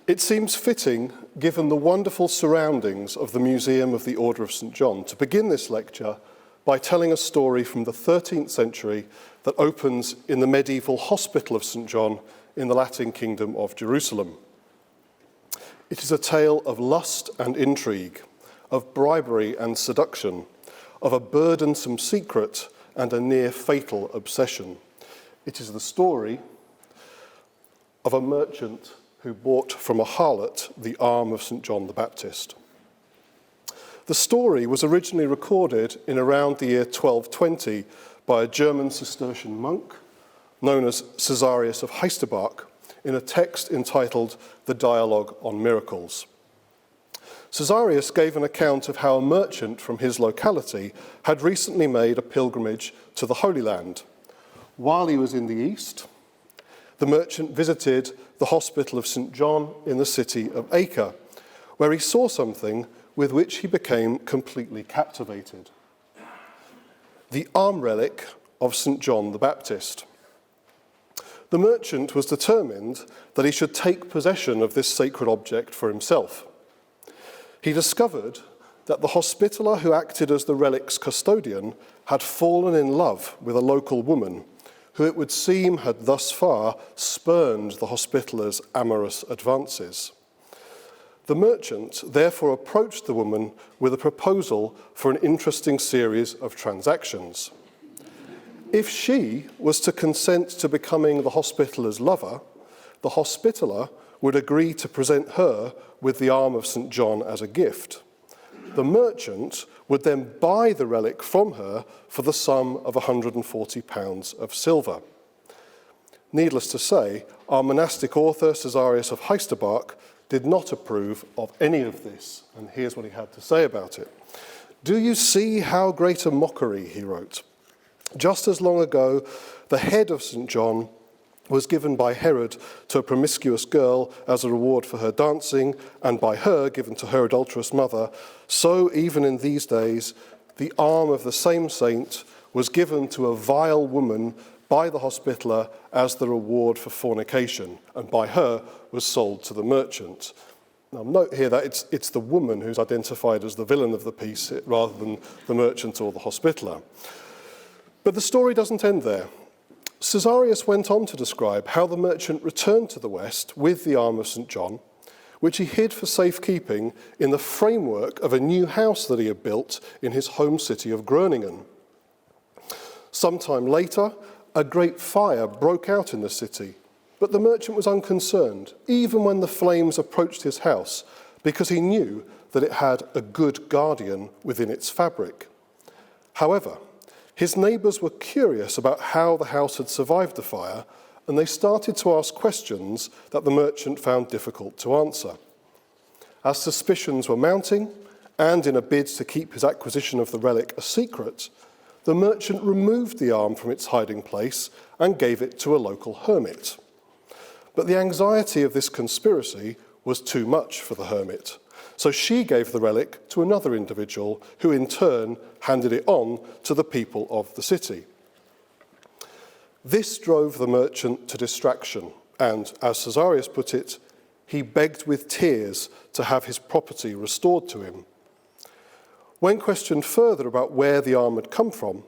It seems fitting, given the wonderful surroundings of the Museum of the Order of St. John, to begin this lecture by telling a story from the 13th century that opens in the medieval Hospital of St. John in the Latin Kingdom of Jerusalem. It is a tale of lust and intrigue, of bribery and seduction, of a burdensome secret and a near-fatal obsession. It is the story of a merchant who bought from a harlot the arm of St. John the Baptist. The story was originally recorded in around the year 1220 by a German Cistercian monk known as Caesarius of Heisterbach in a text entitled The Dialogue on Miracles. Caesarius gave an account of how a merchant from his locality had recently made a pilgrimage to the Holy Land. While he was in the East, the merchant visited the Hospital of St. John in the city of Acre, where he saw something with which he became completely captivated: the arm relic of St. John the Baptist. The merchant was determined that he should take possession of this sacred object for himself. He discovered that the hospitaller who acted as the relic's custodian had fallen in love with a local woman who it would seem had thus far spurned the hospitaler's amorous advances. The merchant therefore approached the woman with a proposal for an interesting series of transactions. If she was to consent to becoming the hospitaler's lover, the hospitaller would agree to present her with the arm of St. John as a gift. The merchant would then buy the relic from her for the sum of £140 of silver. Needless to say, our monastic author, Caesarius of Heisterbach, did not approve of any of this, and here's what he had to say about it. "Do you see how great a mockery," he wrote. "Just as long ago the head of St. John was given by Herod to a promiscuous girl as a reward for her dancing, and by her given to her adulterous mother, so even in these days the arm of the same saint was given to a vile woman by the hospitaller as the reward for fornication, and by her was sold to the merchant." Now note here that it's the woman who's identified as the villain of the piece rather than the merchant or the hospitaller. But the story doesn't end there. Caesarius went on to describe how the merchant returned to the West with the arm of St. John, which he hid for safekeeping in the framework of a new house that he had built in his home city of Groningen. Sometime later, a great fire broke out in the city, but the merchant was unconcerned, even when the flames approached his house, because he knew that it had a good guardian within its fabric. However, his neighbours were curious about how the house had survived the fire, and they started to ask questions that the merchant found difficult to answer. As suspicions were mounting, and in a bid to keep his acquisition of the relic a secret, the merchant removed the arm from its hiding place and gave it to a local hermit. But the anxiety of this conspiracy was too much for the hermit, so she gave the relic to another individual who in turn handed it on to the people of the city. This drove the merchant to distraction, and, as Caesarius put it, he begged with tears to have his property restored to him. When questioned further about where the arm had come from,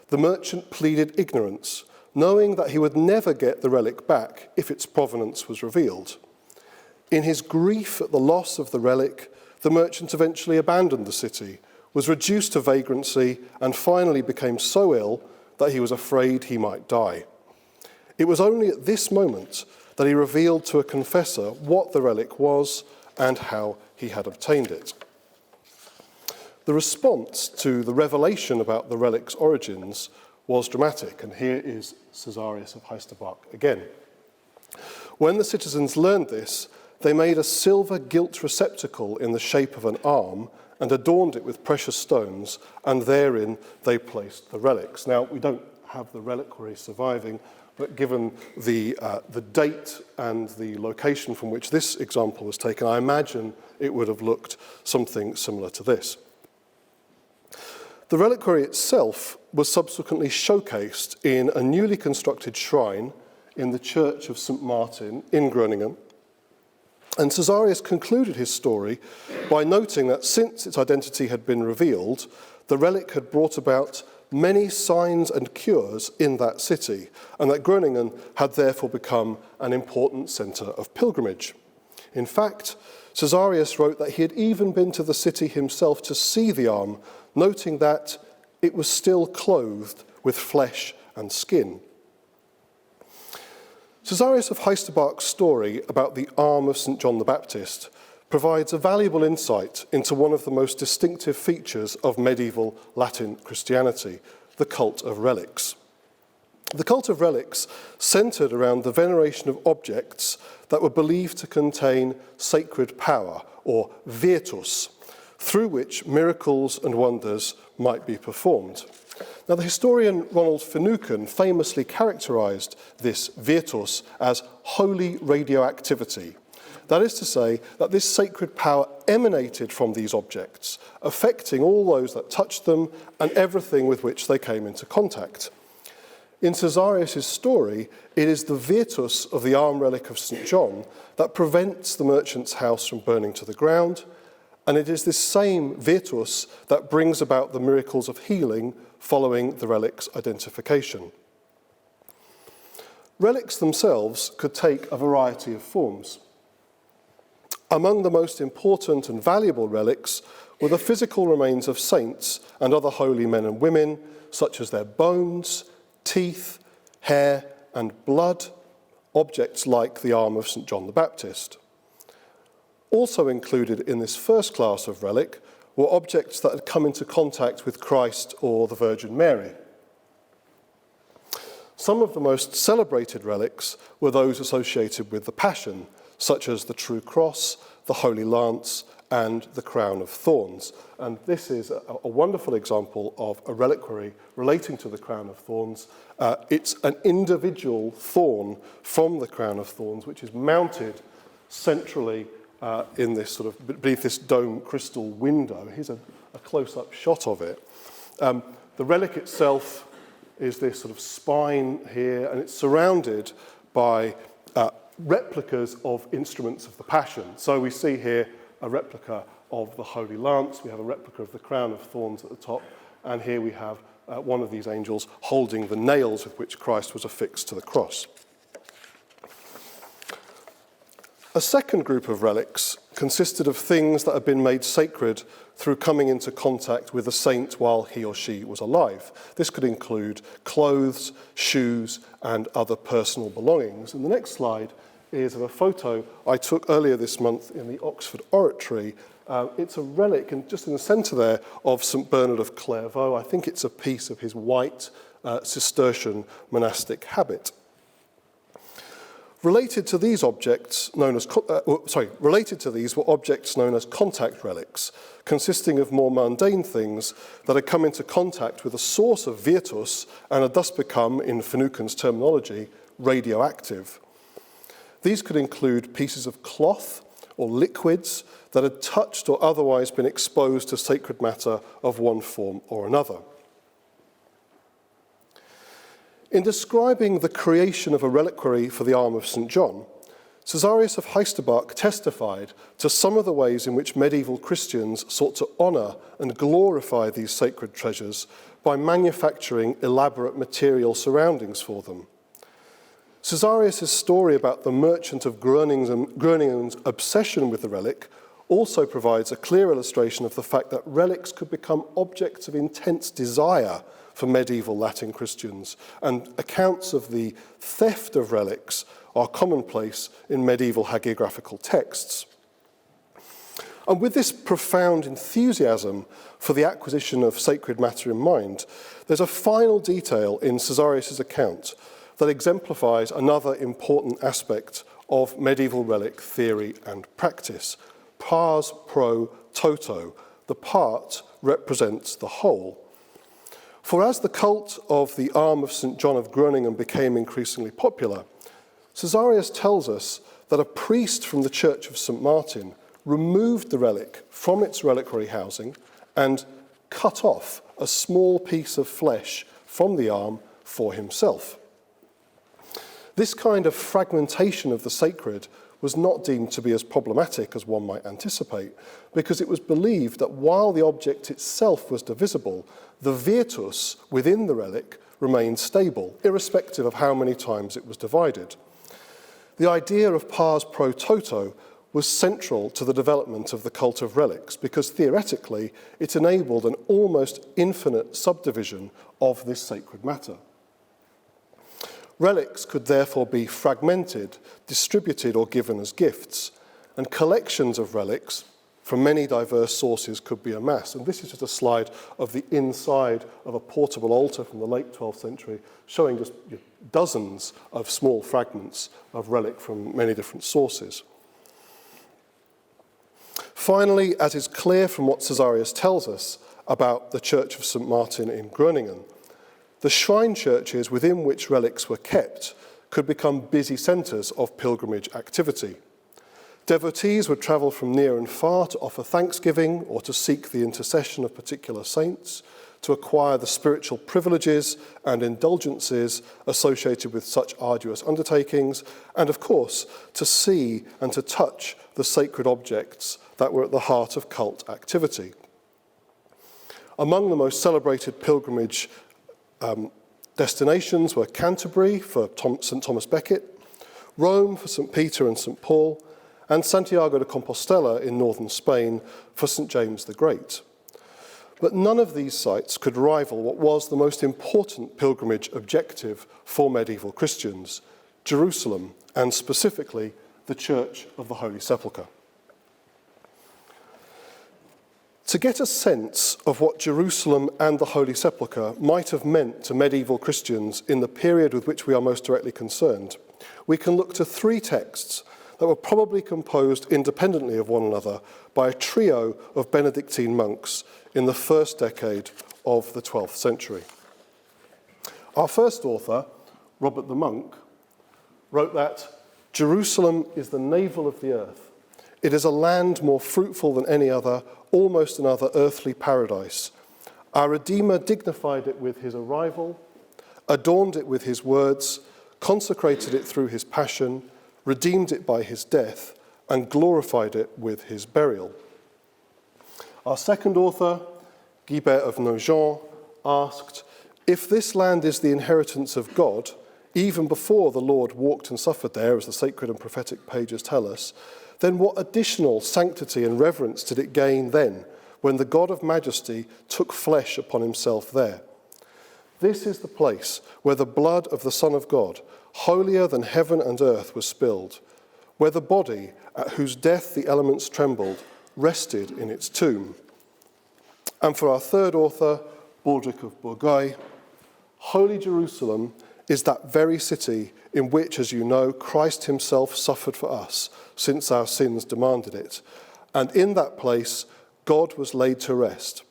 the merchant pleaded ignorance, knowing that he would never get the relic back if its provenance was revealed. In his grief at the loss of the relic, the merchant eventually abandoned the city, was reduced to vagrancy, and finally became so ill that he was afraid he might die. It was only at this moment that he revealed to a confessor what the relic was and how he had obtained it. The response to the revelation about the relic's origins was dramatic, and here is Caesarius of Heisterbach again. When the citizens learned this, they made a silver gilt receptacle in the shape of an arm and adorned it with precious stones, and therein they placed the relics. Now, we don't have the reliquary surviving, but given the date and the location from which this example was taken, I imagine it would have looked something similar to this. The reliquary itself was subsequently showcased in a newly constructed shrine in the Church of St. Martin in Groningen. And Caesarius concluded his story by noting that since its identity had been revealed, the relic had brought about many signs and cures in that city, and that Groningen had therefore become an important centre of pilgrimage. In fact, Caesarius wrote that he had even been to the city himself to see the arm, noting that it was still clothed with flesh and skin. Caesarius of Heisterbach's story about the arm of St. John the Baptist provides a valuable insight into one of the most distinctive features of medieval Latin Christianity, the cult of relics. The cult of relics centred around the veneration of objects that were believed to contain sacred power, or virtus, through which miracles and wonders might be performed. Now, the historian Ronald Finucane famously characterised this virtus as holy radioactivity. That is to say that this sacred power emanated from these objects, affecting all those that touched them and everything with which they came into contact. In Caesarius' story, it is the virtus of the arm relic of St. John that prevents the merchant's house from burning to the ground, and it is this same virtus that brings about the miracles of healing following the relic's identification. Relics themselves could take a variety of forms. Among the most important and valuable relics were the physical remains of saints and other holy men and women, such as their bones, teeth, hair, and blood, objects like the arm of St. John the Baptist. Also included in this first class of relic were objects that had come into contact with Christ or the Virgin Mary. Some of the most celebrated relics were those associated with the Passion, such as the True Cross, the Holy Lance, and the Crown of Thorns. And this is a wonderful example of a reliquary relating to the Crown of Thorns. It's an individual thorn from the Crown of Thorns, which is mounted centrally in this sort of, beneath this dome crystal window. Here's a close-up shot of it. The relic itself is this sort of spine here, and it's surrounded by replicas of instruments of the Passion. So we see here a replica of the Holy Lance, we have a replica of the Crown of Thorns at the top, and here we have one of these angels holding the nails with which Christ was affixed to the cross. A second group of relics consisted of things that had been made sacred through coming into contact with a saint while he or she was alive. This could include clothes, shoes, and other personal belongings. And the next slide is of a photo I took earlier this month in the Oxford Oratory. It's a relic, and just in the centre there, of St. Bernard of Clairvaux. I think it's a piece of his white Cistercian monastic habit. Related to these were objects known as contact relics, consisting of more mundane things that had come into contact with a source of virtus and had thus become, in Finucane's terminology, radioactive. These could include pieces of cloth or liquids that had touched or otherwise been exposed to sacred matter of one form or another. In describing the creation of a reliquary for the arm of St. John, Caesarius of Heisterbach testified to some of the ways in which medieval Christians sought to honour and glorify these sacred treasures by manufacturing elaborate material surroundings for them. Caesarius' story about the merchant of Groningen's obsession with the relic also provides a clear illustration of the fact that relics could become objects of intense desire for medieval Latin Christians, and accounts of the theft of relics are commonplace in medieval hagiographical texts. And with this profound enthusiasm for the acquisition of sacred matter in mind, there's a final detail in Caesarius' account that exemplifies another important aspect of medieval relic theory and practice. Pars pro toto, the part represents the whole. For as the cult of the arm of St. John of Groningen became increasingly popular, Caesarius tells us that a priest from the Church of St. Martin removed the relic from its reliquary housing and cut off a small piece of flesh from the arm for himself. This kind of fragmentation of the sacred was not deemed to be as problematic as one might anticipate, because it was believed that while the object itself was divisible, the virtus within the relic remained stable, irrespective of how many times it was divided. The idea of pars pro toto was central to the development of the cult of relics, because theoretically it enabled an almost infinite subdivision of this sacred matter. Relics could therefore be fragmented, distributed, or given as gifts, and collections of relics from many diverse sources could be amassed. And this is just a slide of the inside of a portable altar from the late 12th century, showing just dozens of small fragments of relic from many different sources. Finally, as is clear from what Caesarius tells us about the Church of St. Martin in Groningen, the shrine churches within which relics were kept could become busy centres of pilgrimage activity. Devotees would travel from near and far to offer thanksgiving or to seek the intercession of particular saints, to acquire the spiritual privileges and indulgences associated with such arduous undertakings, and of course, to see and to touch the sacred objects that were at the heart of cult activity. Among the most celebrated pilgrimage destinations were Canterbury for St. Thomas Becket, Rome for St. Peter and St. Paul, and Santiago de Compostela in northern Spain for St. James the Great. But none of these sites could rival what was the most important pilgrimage objective for medieval Christians, Jerusalem, and specifically the Church of the Holy Sepulchre. To get a sense of what Jerusalem and the Holy Sepulchre might have meant to medieval Christians in the period with which we are most directly concerned, we can look to three texts that were probably composed independently of one another by a trio of Benedictine monks in the first decade of the 12th century. Our first author, Robert the Monk, wrote that Jerusalem is the navel of the earth. It is a land more fruitful than any other, almost another earthly paradise. Our Redeemer dignified it with his arrival, adorned it with his words, consecrated it through his passion, redeemed it by his death, and glorified it with his burial. Our second author, Guibert of Nogent, asked, if this land is the inheritance of God, even before the Lord walked and suffered there, as the sacred and prophetic pages tell us, then what additional sanctity and reverence did it gain then, when the God of majesty took flesh upon himself there? This is the place where the blood of the Son of God, holier than heaven and earth, was spilled, where the body, at whose death the elements trembled, rested in its tomb. And for our third author, Baldric of Bourgueil, Holy Jerusalem is that very city in which, as you know, Christ himself suffered for us, since our sins demanded it. And in that place, God was laid to rest.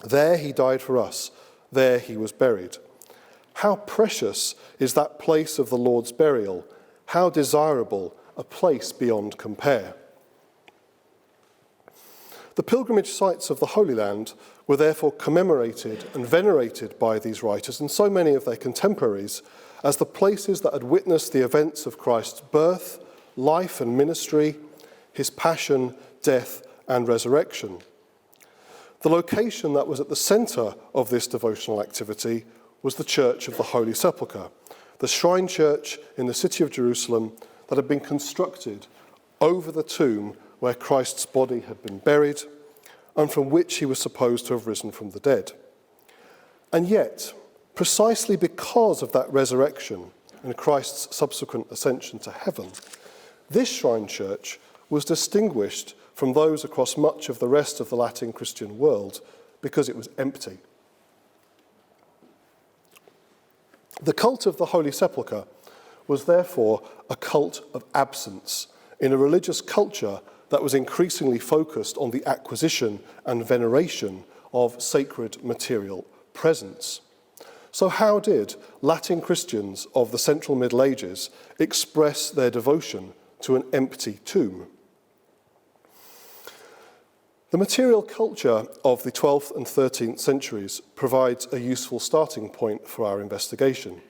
There he died for us. There he was buried. How precious is that place of the Lord's burial. How desirable a place beyond compare. The pilgrimage sites of the Holy Land were therefore commemorated and venerated by these writers and so many of their contemporaries as the places that had witnessed the events of Christ's birth, life and ministry, his passion, death and resurrection. The location that was at the centre of this devotional activity was the Church of the Holy Sepulchre, the shrine church in the city of Jerusalem that had been constructed over the tomb where Christ's body had been buried and from which he was supposed to have risen from the dead. And yet, precisely because of that resurrection and Christ's subsequent ascension to heaven, this shrine church was distinguished from those across much of the rest of the Latin Christian world because it was empty. The cult of the Holy Sepulchre was therefore a cult of absence in a religious culture that was increasingly focused on the acquisition and veneration of sacred material presence. So how did Latin Christians of the Central Middle Ages express their devotion to an empty tomb? The material culture of the 12th and 13th centuries provides a useful starting point for our investigation.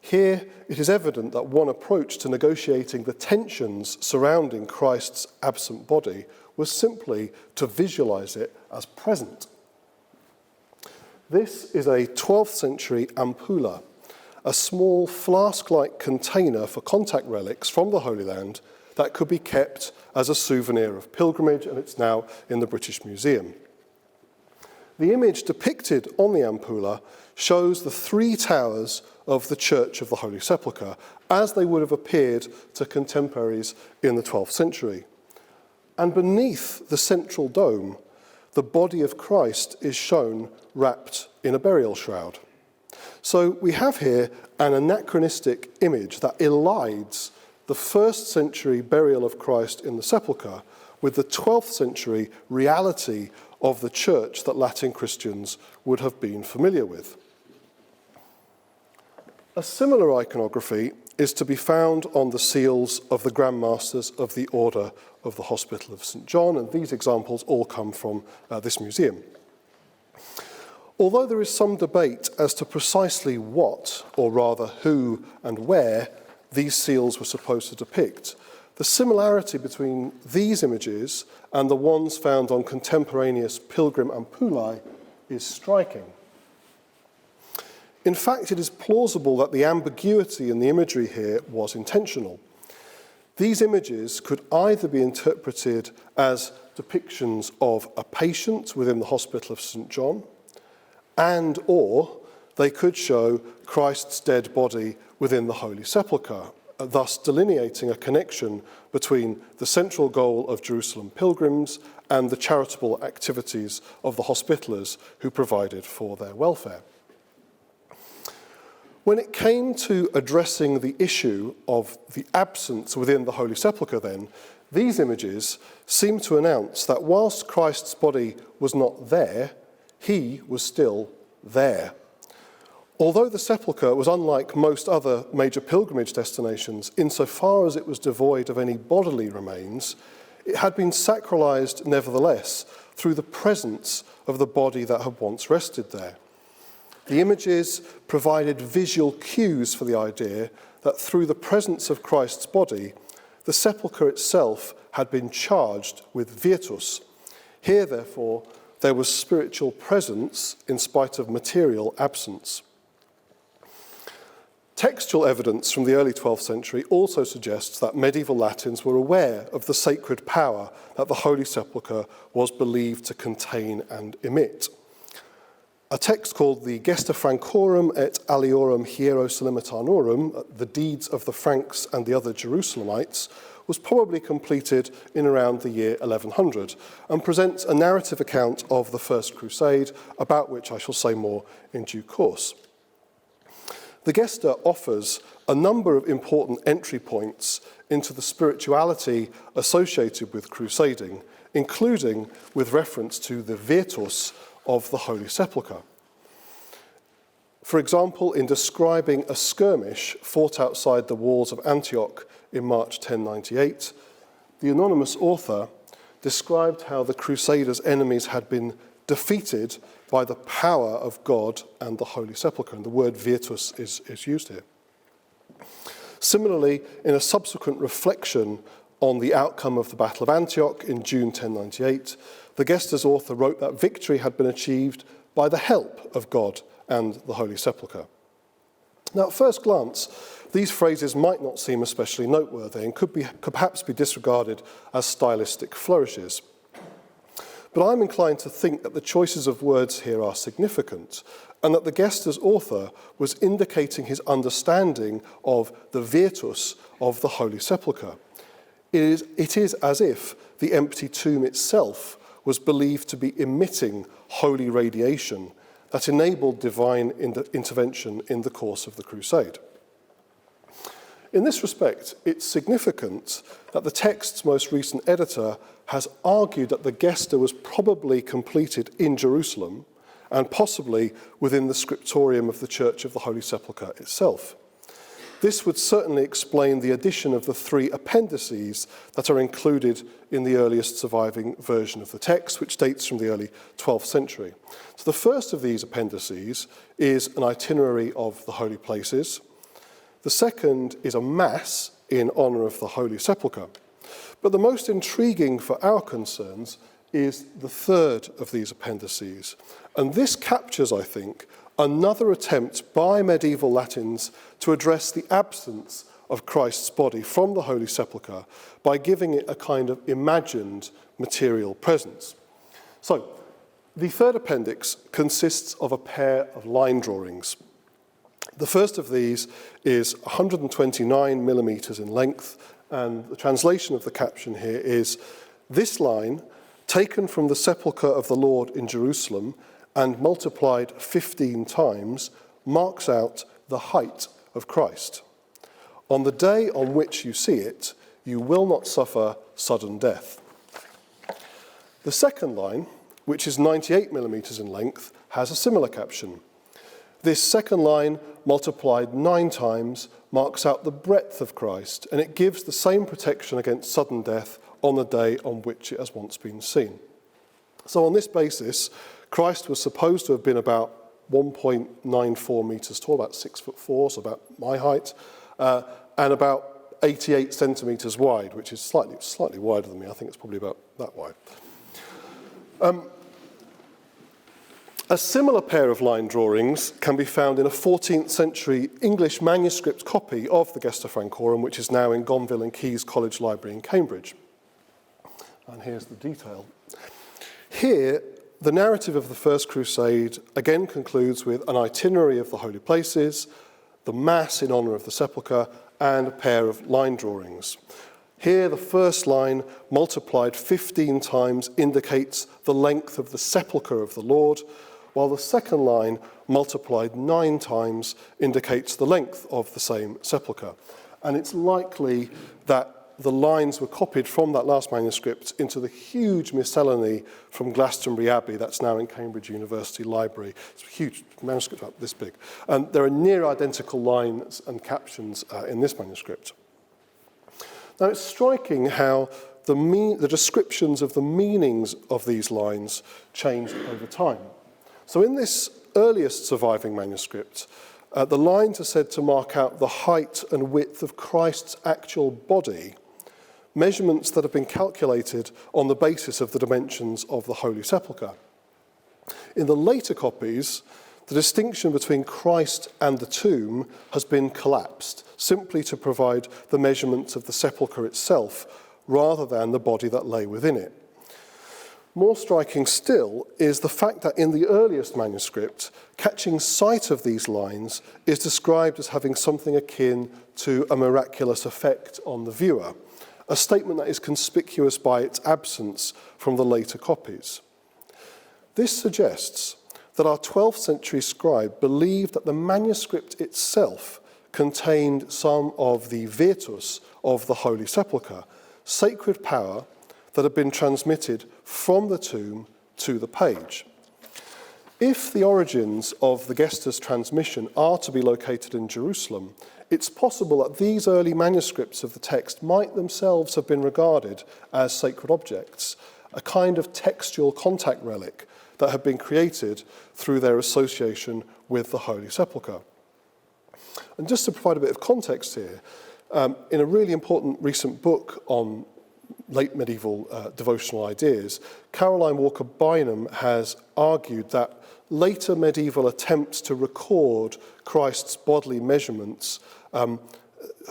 Here, it is evident that one approach to negotiating the tensions surrounding Christ's absent body was simply to visualize it as present. This is a 12th century ampulla, a small flask-like container for contact relics from the Holy Land that could be kept as a souvenir of pilgrimage, and it's now in the British Museum. The image depicted on the ampulla shows the three towers of the Church of the Holy Sepulchre as they would have appeared to contemporaries in the 12th century. And beneath the central dome, the body of Christ is shown wrapped in a burial shroud. So we have here an anachronistic image that elides the 1st century burial of Christ in the sepulchre with the 12th century reality of the church that Latin Christians would have been familiar with. A similar iconography is to be found on the seals of the Grand Masters of the Order of the Hospital of St. John, and these examples all come from this museum. Although there is some debate as to precisely what, or rather who and where, these seals were supposed to depict, the similarity between these images and the ones found on contemporaneous pilgrim ampullae is striking. In fact, it is plausible that the ambiguity in the imagery here was intentional. These images could either be interpreted as depictions of a patient within the Hospital of St. John, and or they could show Christ's dead body within the Holy Sepulchre, thus delineating a connection between the central goal of Jerusalem pilgrims and the charitable activities of the Hospitallers who provided for their welfare. When it came to addressing the issue of the absence within the Holy Sepulchre then, these images seem to announce that whilst Christ's body was not there, he was still there. Although the sepulchre was unlike most other major pilgrimage destinations insofar as it was devoid of any bodily remains, it had been sacralized nevertheless through the presence of the body that had once rested there. The images provided visual cues for the idea that through the presence of Christ's body, the sepulchre itself had been charged with virtus. Here, therefore, there was spiritual presence in spite of material absence. Textual evidence from the early 12th century also suggests that medieval Latins were aware of the sacred power that the Holy Sepulchre was believed to contain and emit. A text called the Gesta Francorum et Aliorum Hierosolymitanorum, the Deeds of the Franks and the Other Jerusalemites, was probably completed in around the year 1100 and presents a narrative account of the First Crusade, about which I shall say more in due course. The Gesta offers a number of important entry points into the spirituality associated with crusading, including with reference to the virtus of the Holy Sepulchre. For example, in describing a skirmish fought outside the walls of Antioch in March 1098, the anonymous author described how the Crusaders' enemies had been defeated by the power of God and the Holy Sepulchre, and the word virtus is used here. Similarly, in a subsequent reflection on the outcome of the Battle of Antioch in June 1098, the Gesta's author wrote that victory had been achieved by the help of God and the Holy Sepulchre. Now, at first glance, these phrases might not seem especially noteworthy and could perhaps be disregarded as stylistic flourishes. But I'm inclined to think that the choices of words here are significant, and that the Gesta's author was indicating his understanding of the virtus of the Holy Sepulchre. It is as if the empty tomb itself was believed to be emitting holy radiation that enabled divine intervention in the course of the crusade. In this respect, it's significant that the text's most recent editor has argued that the Gesta was probably completed in Jerusalem and possibly within the scriptorium of the Church of the Holy Sepulchre itself. This would certainly explain the addition of the 3 appendices that are included in the earliest surviving version of the text, which dates from the early 12th century. So the first of these appendices is an itinerary of the holy places. The second is a Mass in honour of the Holy Sepulchre. But the most intriguing for our concerns is the third of these appendices. And this captures, I think, another attempt by medieval Latins to address the absence of Christ's body from the Holy Sepulchre by giving it a kind of imagined material presence. So, the third appendix consists of a pair of line drawings. The first of these is 129 millimetres in length, and the translation of the caption here is, "This line, taken from the sepulchre of the Lord in Jerusalem and multiplied 15 times, marks out the height of Christ. On the day on which you see it, you will not suffer sudden death." The second line, which is 98 millimetres in length, has a similar caption. This second line, multiplied 9 times, marks out the breadth of Christ, and it gives the same protection against sudden death on the day on which it has once been seen. So on this basis, Christ was supposed to have been about 1.94 metres tall, about 6'4", so about my height, and about 88 centimetres wide, which is slightly wider than me. I think it's probably about that wide. A similar pair of line drawings can be found in a 14th century English manuscript copy of the Gesta Francorum, which is now in Gonville and Caius College Library in Cambridge. And here's the detail. Here, the narrative of the First Crusade again concludes with an itinerary of the holy places, the Mass in honour of the Sepulchre, and a pair of line drawings. Here, the first line, multiplied 15 times, indicates the length of the sepulchre of the Lord, while the second line, multiplied 9 times, indicates the length of the same sepulchre. And it's likely that the lines were copied from that last manuscript into the huge miscellany from Glastonbury Abbey that's now in Cambridge University Library. It's a huge manuscript, about this big. And there are near identical lines and captions in this manuscript. Now, it's striking how the descriptions of the meanings of these lines changed over time. So in this earliest surviving manuscript, the lines are said to mark out the height and width of Christ's actual body, measurements that have been calculated on the basis of the dimensions of the Holy Sepulchre. In the later copies, the distinction between Christ and the tomb has been collapsed, simply to provide the measurements of the sepulchre itself, rather than the body that lay within it. More striking still is the fact that in the earliest manuscript, catching sight of these lines is described as having something akin to a miraculous effect on the viewer, a statement that is conspicuous by its absence from the later copies. This suggests that our 12th century scribe believed that the manuscript itself contained some of the virtus of the Holy Sepulchre, sacred power that had been transmitted from the tomb to the page. If the origins of the Gesta's transmission are to be located in Jerusalem, it's possible that these early manuscripts of the text might themselves have been regarded as sacred objects, a kind of textual contact relic that had been created through their association with the Holy Sepulchre. And just to provide a bit of context here, in a really important recent book on late medieval devotional ideas, Caroline Walker Bynum has argued that later medieval attempts to record Christ's bodily measurements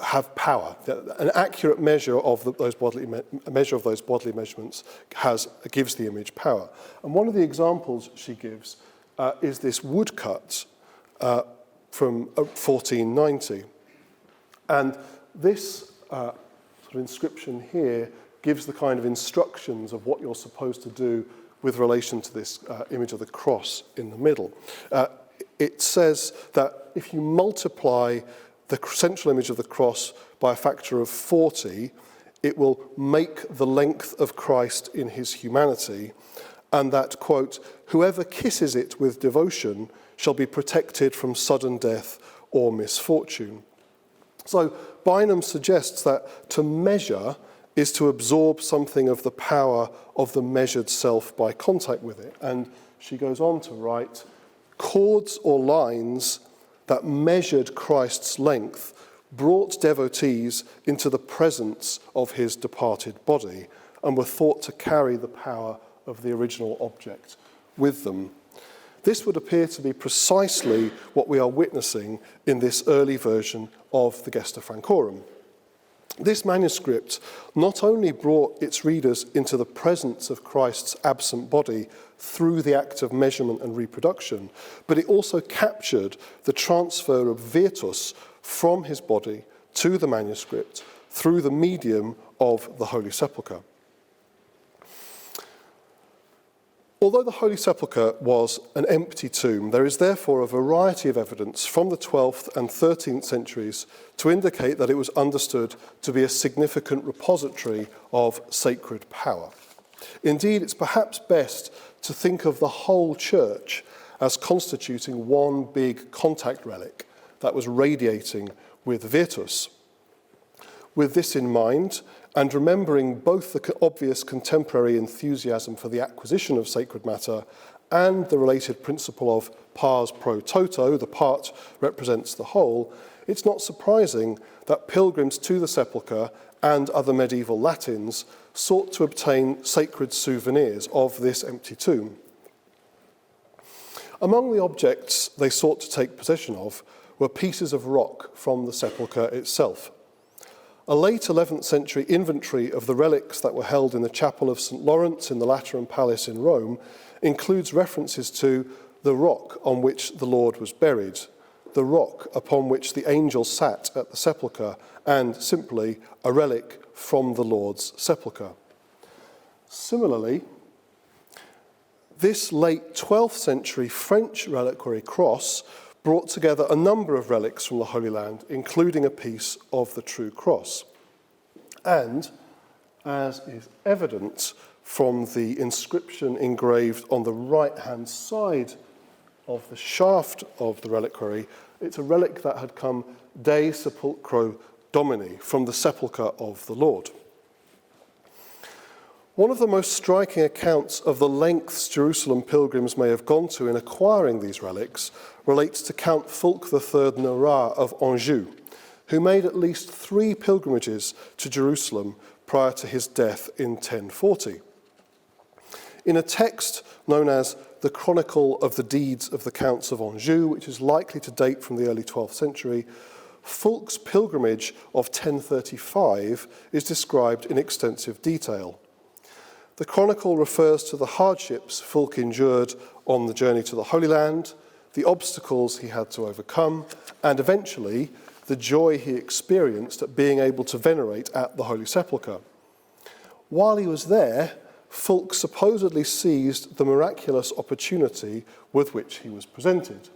have power. An accurate measure of those bodily measurements gives the image power. And one of the examples she gives is this woodcut from 1490. And this sort of inscription here gives the kind of instructions of what you're supposed to do with relation to this image of the cross in the middle. It says that if you multiply the central image of the cross by a factor of 40, it will make the length of Christ in his humanity, and that, quote, "whoever kisses it with devotion shall be protected from sudden death or misfortune." So Bynum suggests that to measure is to absorb something of the power of the measured self by contact with it. And she goes on to write, cords or lines that measured Christ's length brought devotees into the presence of his departed body and were thought to carry the power of the original object with them. This would appear to be precisely what we are witnessing in this early version of the Gesta Francorum. This manuscript not only brought its readers into the presence of Christ's absent body through the act of measurement and reproduction, but it also captured the transfer of virtus from his body to the manuscript through the medium of the Holy Sepulchre. Although the Holy Sepulchre was an empty tomb, there is therefore a variety of evidence from the 12th and 13th centuries to indicate that it was understood to be a significant repository of sacred power. Indeed, it's perhaps best to think of the whole church as constituting one big contact relic that was radiating with virtus. With this in mind, and remembering both the obvious contemporary enthusiasm for the acquisition of sacred matter and the related principle of pars pro toto, the part represents the whole, it's not surprising that pilgrims to the sepulchre and other medieval Latins sought to obtain sacred souvenirs of this empty tomb. Among the objects they sought to take possession of were pieces of rock from the sepulchre itself. A late 11th century inventory of the relics that were held in the chapel of St. Lawrence in the Lateran Palace in Rome includes references to the rock on which the Lord was buried, the rock upon which the angel sat at the sepulchre, and simply a relic from the Lord's sepulchre. Similarly, this late 12th century French reliquary cross brought together a number of relics from the Holy Land, including a piece of the true cross. And, as is evident from the inscription engraved on the right-hand side of the shaft of the reliquary, it's a relic that had come de sepulchro Domini, from the sepulchre of the Lord. One of the most striking accounts of the lengths Jerusalem pilgrims may have gone to in acquiring these relics relates to Count Fulk III Neraud of Anjou, who made at least 3 pilgrimages to Jerusalem prior to his death in 1040. In a text known as the Chronicle of the Deeds of the Counts of Anjou, which is likely to date from the early 12th century, Fulk's pilgrimage of 1035 is described in extensive detail. The chronicle refers to the hardships Fulk endured on the journey to the Holy Land, the obstacles he had to overcome, and eventually the joy he experienced at being able to venerate at the Holy Sepulchre. While he was there, Fulk supposedly seized the miraculous opportunity with which he was presented.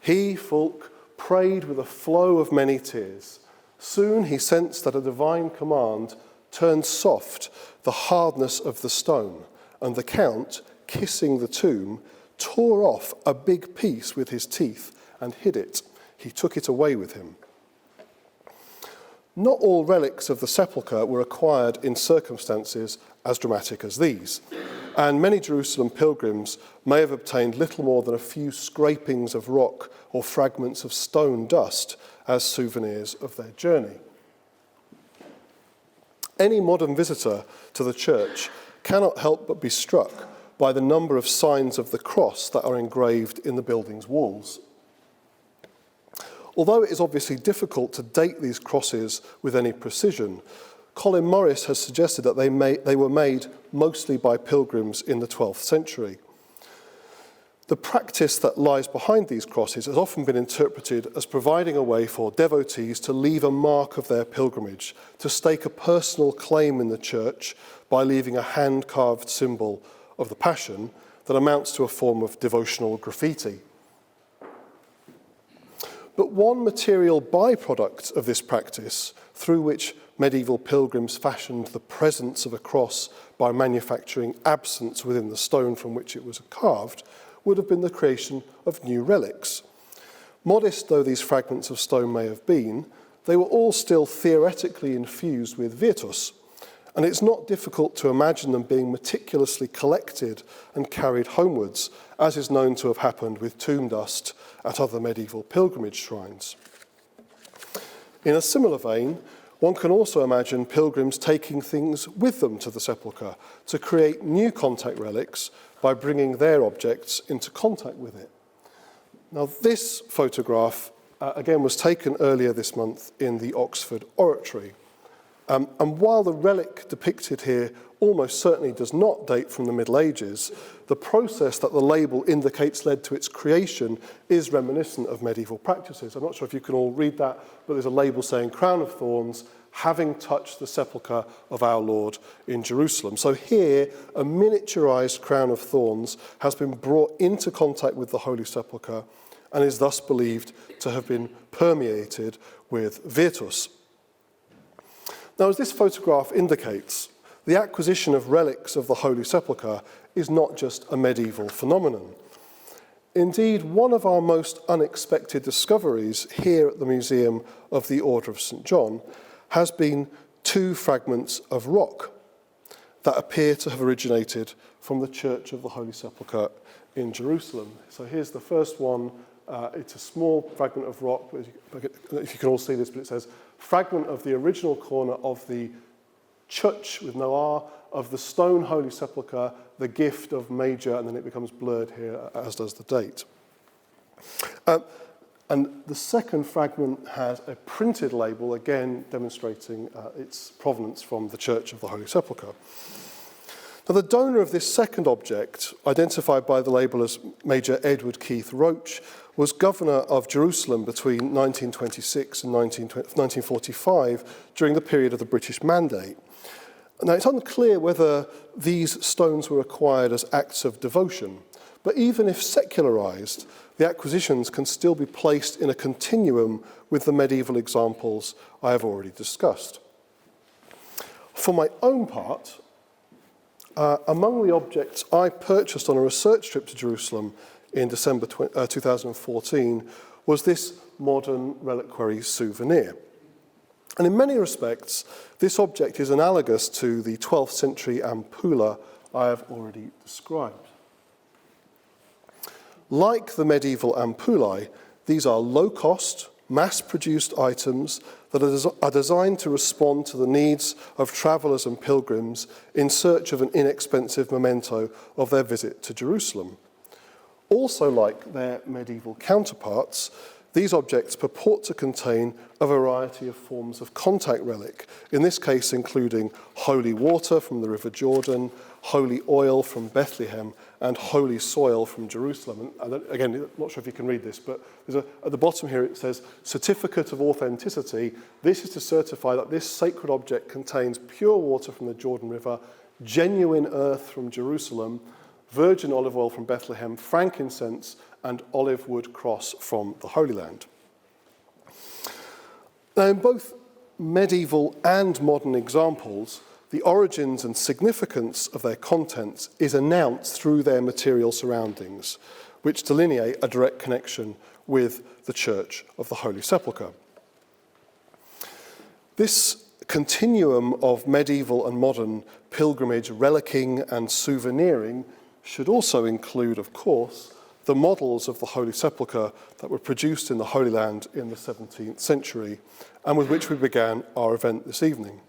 He, Fulk, prayed with a flow of many tears. Soon he sensed that a divine command turned soft the hardness of the stone, and the Count, kissing the tomb, tore off a big piece with his teeth and hid it. He took it away with him. Not all relics of the sepulchre were acquired in circumstances as dramatic as these, and many Jerusalem pilgrims may have obtained little more than a few scrapings of rock or fragments of stone dust as souvenirs of their journey. Any modern visitor to the church cannot help but be struck by the number of signs of the cross that are engraved in the building's walls. Although it is obviously difficult to date these crosses with any precision, Colin Morris has suggested that they were made mostly by pilgrims in the 12th century. The practice that lies behind these crosses has often been interpreted as providing a way for devotees to leave a mark of their pilgrimage, to stake a personal claim in the church by leaving a hand-carved symbol of the Passion that amounts to a form of devotional graffiti. But one material byproduct of this practice, through which medieval pilgrims fashioned the presence of a cross by manufacturing absence within the stone from which it was carved, would have been the creation of new relics. Modest though these fragments of stone may have been, they were all still theoretically infused with virtus, and it's not difficult to imagine them being meticulously collected and carried homewards, as is known to have happened with tomb dust at other medieval pilgrimage shrines. In a similar vein, one can also imagine pilgrims taking things with them to the sepulchre to create new contact relics by bringing their objects into contact with it. Now, this photograph, again, was taken earlier this month in the Oxford Oratory. And while the relic depicted here almost certainly does not date from the Middle Ages, the process that the label indicates led to its creation is reminiscent of medieval practices. I'm not sure if you can all read that, but there's a label saying crown of thorns, having touched the sepulchre of our Lord in Jerusalem. So here, a miniaturized crown of thorns has been brought into contact with the Holy Sepulchre and is thus believed to have been permeated with virtus. Now, as this photograph indicates, the acquisition of relics of the Holy Sepulchre is not just a medieval phenomenon. Indeed, one of our most unexpected discoveries here at the Museum of the Order of St. John has been two fragments of rock that appear to have originated from the Church of the Holy Sepulchre in Jerusalem. So here's the first one. It's a small fragment of rock, if you can all see this, but it says, fragment of the original corner of the church, with no R, of the stone Holy Sepulchre, the gift of Major, and then it becomes blurred here, as does the date. And the second fragment has a printed label, again demonstrating its provenance from the Church of the Holy Sepulchre. Now, the donor of this second object, identified by the label as Major Edward Keith Roach, was governor of Jerusalem between 1926 and 1945 during the period of the British Mandate. Now, it's unclear whether these stones were acquired as acts of devotion, but even if secularized, the acquisitions can still be placed in a continuum with the medieval examples I have already discussed. For my own part, among the objects I purchased on a research trip to Jerusalem in December 2014 was this modern reliquary souvenir. And in many respects, this object is analogous to the 12th century ampulla I have already described. Like the medieval ampullae, these are low-cost, mass-produced items that are designed to respond to the needs of travellers and pilgrims in search of an inexpensive memento of their visit to Jerusalem. Also, like their medieval counterparts, these objects purport to contain a variety of forms of contact relic, in this case including holy water from the River Jordan, holy oil from Bethlehem, and holy soil from Jerusalem. And again, I'm not sure if you can read this, but at the bottom here it says, certificate of authenticity. This is to certify that this sacred object contains pure water from the Jordan River, genuine earth from Jerusalem, virgin olive oil from Bethlehem, frankincense, and olive wood cross from the Holy Land. Now, in both medieval and modern examples, the origins and significance of their contents is announced through their material surroundings, which delineate a direct connection with the Church of the Holy Sepulchre. This continuum of medieval and modern pilgrimage, relicking, and souveniring should also include, of course, the models of the Holy Sepulchre that were produced in the Holy Land in the 17th century, and with which we began our event this evening.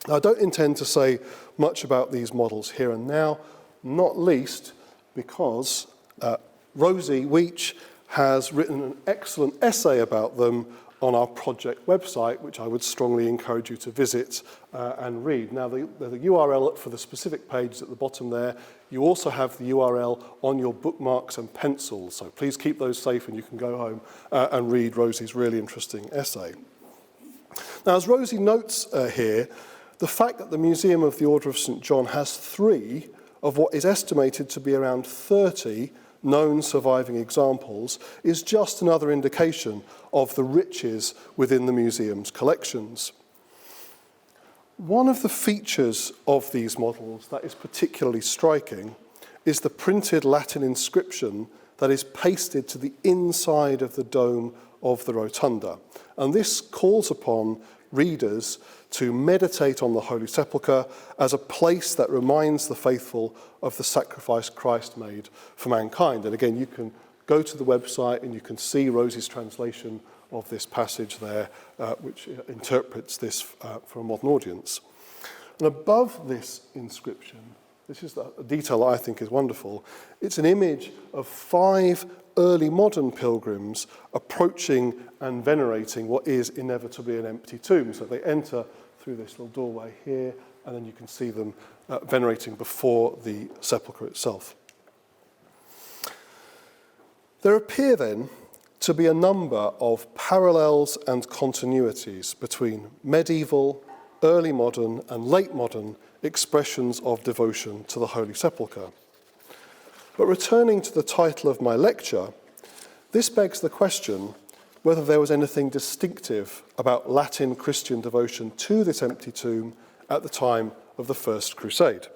Now, I don't intend to say much about these models here and now, not least because Rosie Weech has written an excellent essay about them on our project website, which I would strongly encourage you to visit and read. Now, the URL for the specific page is at the bottom there. You also have the URL on your bookmarks and pencils, so please keep those safe and you can go home and read Rosie's really interesting essay. Now, as Rosie notes here, the fact that the Museum of the Order of St. John has 3 of what is estimated to be around 30 known surviving examples is just another indication of the riches within the museum's collections. One of the features of these models that is particularly striking is the printed Latin inscription that is pasted to the inside of the dome of the rotunda. And this calls upon readers to meditate on the Holy Sepulchre as a place that reminds the faithful of the sacrifice Christ made for mankind. And again, you can go to the website and you can see Rosie's translation of this passage there, which interprets this for a modern audience. And above this inscription, this is a detail that I think is wonderful, it's an image of 5 early modern pilgrims approaching and venerating what is inevitably an empty tomb. So they enter through this little doorway here, and then you can see them venerating before the sepulchre itself. There appear then to be a number of parallels and continuities between medieval, early modern and late modern expressions of devotion to the Holy Sepulchre. But returning to the title of my lecture, this begs the question whether there was anything distinctive about Latin Christian devotion to this empty tomb at the time of the First Crusade.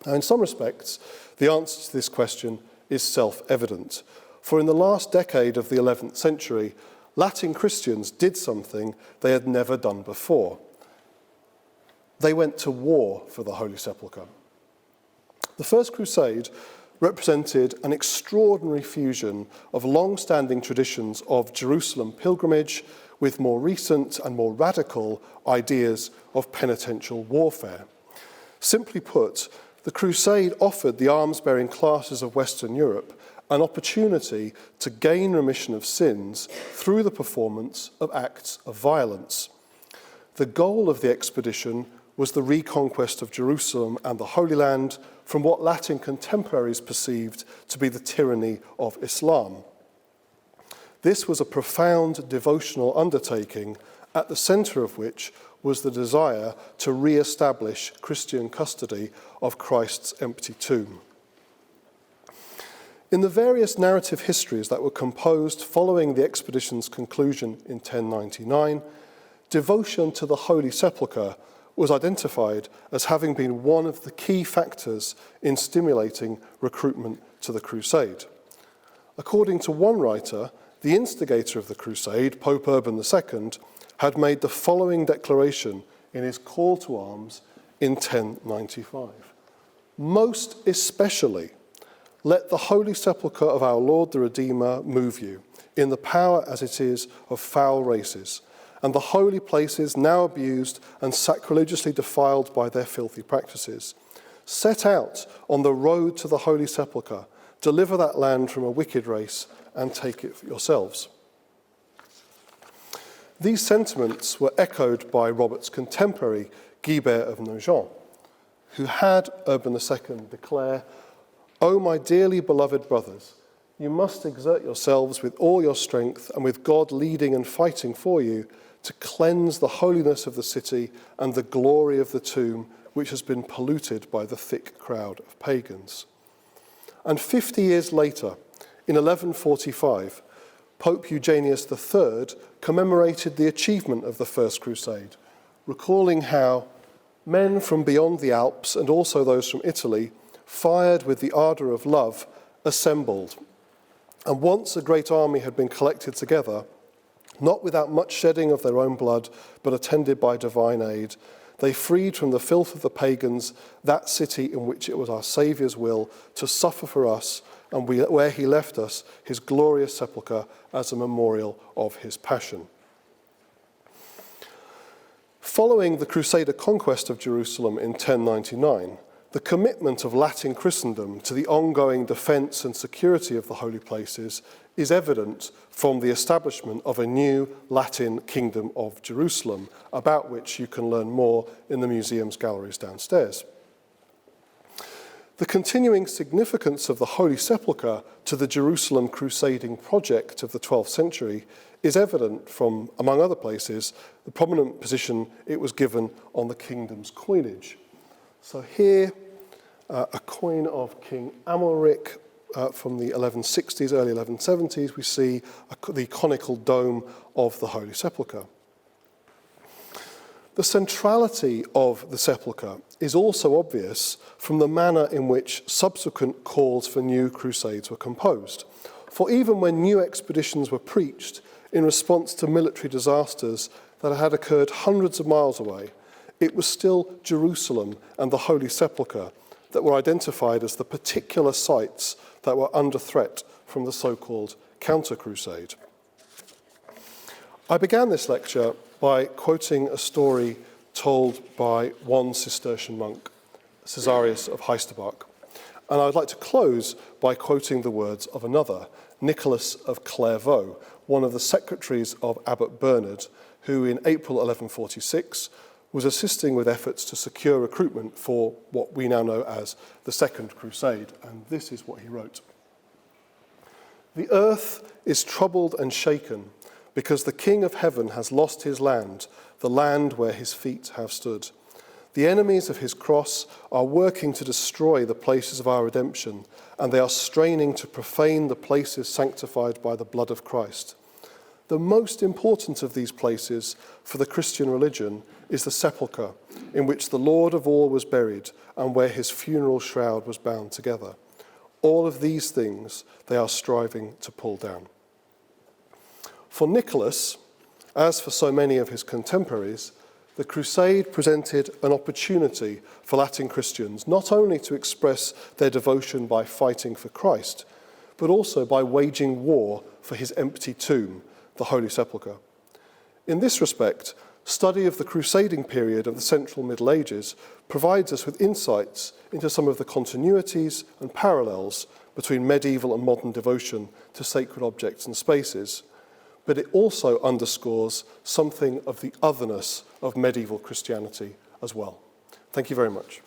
Now, in some respects, the answer to this question is self-evident, for in the last decade of the 11th century, Latin Christians did something they had never done before. They went to war for the Holy Sepulchre. The First Crusade represented an extraordinary fusion of long-standing traditions of Jerusalem pilgrimage with more recent and more radical ideas of penitential warfare. Simply put, the Crusade offered the arms-bearing classes of Western Europe an opportunity to gain remission of sins through the performance of acts of violence. The goal of the expedition was the reconquest of Jerusalem and the Holy Land from what Latin contemporaries perceived to be the tyranny of Islam. This was a profound devotional undertaking, at the centre of which was the desire to re-establish Christian custody of Christ's empty tomb. In the various narrative histories that were composed following the expedition's conclusion in 1099, devotion to the Holy Sepulchre was identified as having been one of the key factors in stimulating recruitment to the crusade. According to one writer, the instigator of the crusade, Pope Urban II, had made the following declaration in his call to arms in 1095. Most especially, let the Holy Sepulchre of our Lord the Redeemer move you, in the power as it is of foul races, and the holy places now abused and sacrilegiously defiled by their filthy practices. Set out on the road to the Holy Sepulchre, deliver that land from a wicked race, and take it for yourselves. These sentiments were echoed by Robert's contemporary, Guibert of Nogent, who had Urban II declare, "O my dearly beloved brothers, you must exert yourselves with all your strength and with God leading and fighting for you to cleanse the holiness of the city and the glory of the tomb, which has been polluted by the thick crowd of pagans." And 50 years later, in 1145, Pope Eugenius III commemorated the achievement of the First Crusade, recalling how men from beyond the Alps and also those from Italy, fired with the ardour of love, assembled. And once a great army had been collected together, not without much shedding of their own blood, but attended by divine aid, they freed from the filth of the pagans that city in which it was our Saviour's will to suffer for us, and where he left us his glorious sepulchre as a memorial of his passion. Following the Crusader conquest of Jerusalem in 1099, the commitment of Latin Christendom to the ongoing defence and security of the holy places is evident from the establishment of a new Latin Kingdom of Jerusalem, about which you can learn more in the museum's galleries downstairs. The continuing significance of the Holy Sepulchre to the Jerusalem crusading project of the 12th century is evident from, among other places, the prominent position it was given on the kingdom's coinage. So here, a coin of King Amalric from the 1160s, early 1170s, we see the conical dome of the Holy Sepulchre. The centrality of the sepulchre is also obvious from the manner in which subsequent calls for new crusades were composed. For even when new expeditions were preached in response to military disasters that had occurred hundreds of miles away, it was still Jerusalem and the Holy Sepulchre that were identified as the particular sites that were under threat from the so-called counter-crusade. I began this lecture by quoting a story told by one Cistercian monk, Caesarius of Heisterbach. And I'd like to close by quoting the words of another, Nicholas of Clairvaux, one of the secretaries of Abbot Bernard, who in April 1146 was assisting with efforts to secure recruitment for what we now know as the Second Crusade. And this is what he wrote. "The earth is troubled and shaken, because the King of heaven has lost his land, the land where his feet have stood. The enemies of his cross are working to destroy the places of our redemption, and they are straining to profane the places sanctified by the blood of Christ. The most important of these places for the Christian religion is the Sepulchre, in which the Lord of all was buried, and where his funeral shroud was bound together. All of these things they are striving to pull down." For Nicholas, as for so many of his contemporaries, the Crusade presented an opportunity for Latin Christians not only to express their devotion by fighting for Christ, but also by waging war for his empty tomb, the Holy Sepulchre. In this respect, study of the crusading period of the Central Middle Ages provides us with insights into some of the continuities and parallels between medieval and modern devotion to sacred objects and spaces, but it also underscores something of the otherness of medieval Christianity as well. Thank you very much.